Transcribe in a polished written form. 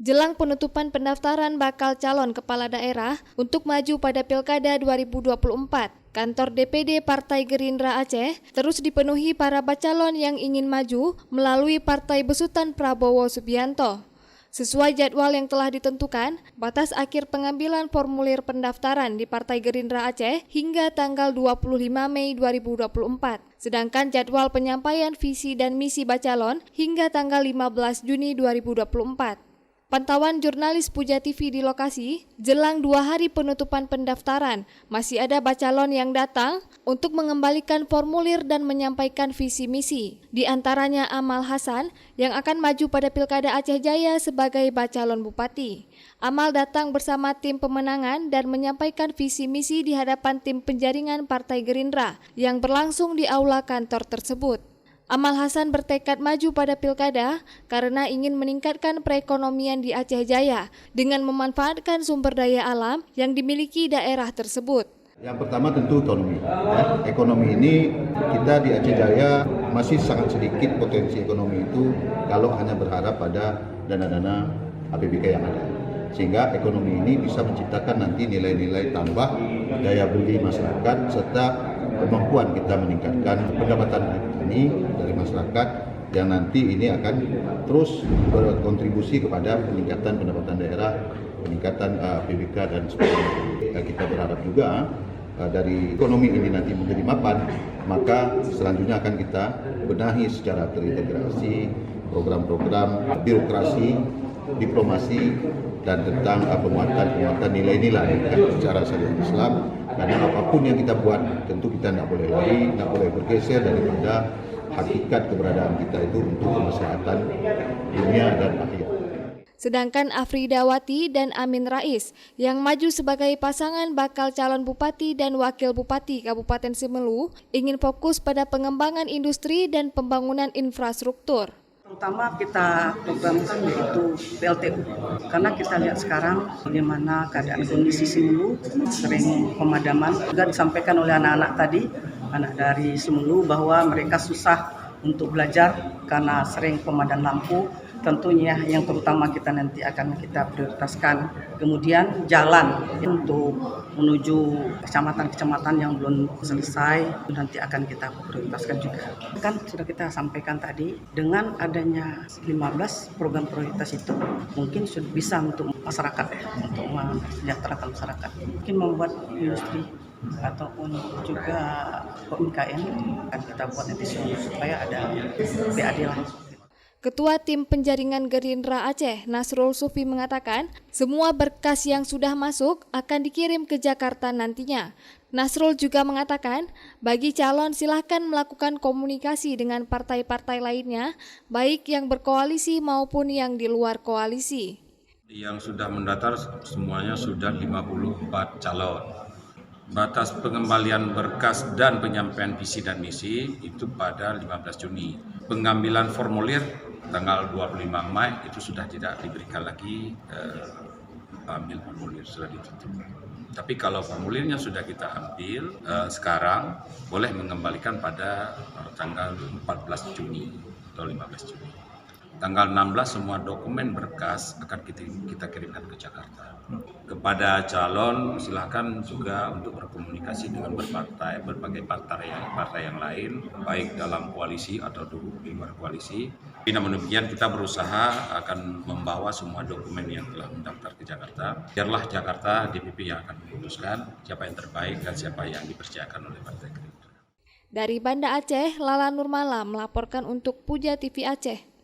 Jelang penutupan pendaftaran bakal calon kepala daerah untuk maju pada Pilkada 2024, kantor DPD Partai Gerindra Aceh terus dipenuhi para bacalon yang ingin maju melalui partai besutan Prabowo Subianto. Sesuai jadwal yang telah ditentukan, batas akhir pengambilan formulir pendaftaran di Partai Gerindra Aceh hingga tanggal 25 Mei 2024. Sedangkan jadwal penyampaian visi dan misi bacalon hingga tanggal 15 Juni 2024. Pantauan jurnalis Puja TV di lokasi, jelang 2 hari penutupan pendaftaran, masih ada bacalon yang datang untuk mengembalikan formulir dan menyampaikan visi misi. Di antaranya Amal Hasan yang akan maju pada Pilkada Aceh Jaya sebagai bacalon bupati. Amal datang bersama tim pemenangan dan menyampaikan visi misi di hadapan tim penjaringan Partai Gerindra yang berlangsung di aula kantor tersebut. Amal Hasan bertekad maju pada pilkada karena ingin meningkatkan perekonomian di Aceh Jaya dengan memanfaatkan sumber daya alam yang dimiliki daerah tersebut. Yang pertama tentu ekonomi. Ekonomi ini kita di Aceh Jaya masih sangat sedikit potensi ekonomi itu kalau hanya berharap pada dana-dana APBK yang ada. Sehingga ekonomi ini bisa menciptakan nanti nilai-nilai tambah daya beli masyarakat serta kemampuan kita meningkatkan pendapatan ini dari masyarakat yang nanti ini akan terus berkontribusi kepada peningkatan pendapatan daerah, peningkatan PBK dan sebagainya. Kita berharap juga dari ekonomi ini nanti menjadi mapan, maka selanjutnya akan kita benahi secara terintegrasi program-program birokrasi, diplomasi, dan tentang penguatan nilai-nilai secara syariat Islam. Karena apapun yang kita buat, tentu kita tidak boleh lari, tidak boleh bergeser daripada hakikat keberadaan kita itu untuk kemaslahatan dunia dan akhirat. Sedangkan Afridawati dan Amin Rais yang maju sebagai pasangan bakal calon bupati dan wakil bupati Kabupaten Semelu ingin fokus pada pengembangan industri dan pembangunan infrastruktur. Terutama kita programkan yaitu PLTU, karena kita lihat sekarang bagaimana keadaan kondisi Semelu, sering pemadaman. Juga disampaikan oleh anak-anak tadi, anak dari Semelu bahwa mereka susah untuk belajar karena sering pemadaman lampu. Tentunya yang terutama kita nanti akan kita prioritaskan. Kemudian jalan untuk menuju kecamatan-kecamatan yang belum selesai nanti akan kita prioritaskan juga. Kan sudah kita sampaikan tadi, dengan adanya 15 program prioritas itu mungkin sudah bisa untuk masyarakat untuk mensejahterakan masyarakat. Mungkin membuat industri ataupun juga UMKM akan kita buat nanti supaya ada PAD lah. Ketua Tim Penjaringan Gerindra Aceh, Nasrul Sufi mengatakan, semua berkas yang sudah masuk akan dikirim ke Jakarta nantinya. Nasrul juga mengatakan, bagi calon silahkan melakukan komunikasi dengan partai-partai lainnya, baik yang berkoalisi maupun yang di luar koalisi. Yang sudah mendaftar semuanya sudah 54 calon. Batas pengembalian berkas dan penyampaian visi dan misi itu pada 15 Juni. Pengambilan formulir tanggal 25 Mei itu sudah tidak diberikan lagi ambil formulir, sudah ditutup. Tapi kalau formulirnya sudah kita ambil sekarang boleh mengembalikan pada tanggal 14 Juni atau 15 Juni. Tanggal 16 semua dokumen berkas akan kita kirimkan ke Jakarta. Kepada calon silakan juga untuk berkomunikasi dengan berbagai partai yang lain, baik dalam koalisi atau di luar koalisi. Namun demikian kita berusaha akan membawa semua dokumen yang telah mendaftar ke Jakarta. Biarlah Jakarta DPP yang akan memutuskan siapa yang terbaik dan siapa yang dipercayakan oleh Partai Gerindra. Dari Banda Aceh, Lala Nurmala melaporkan untuk Puja TV Aceh.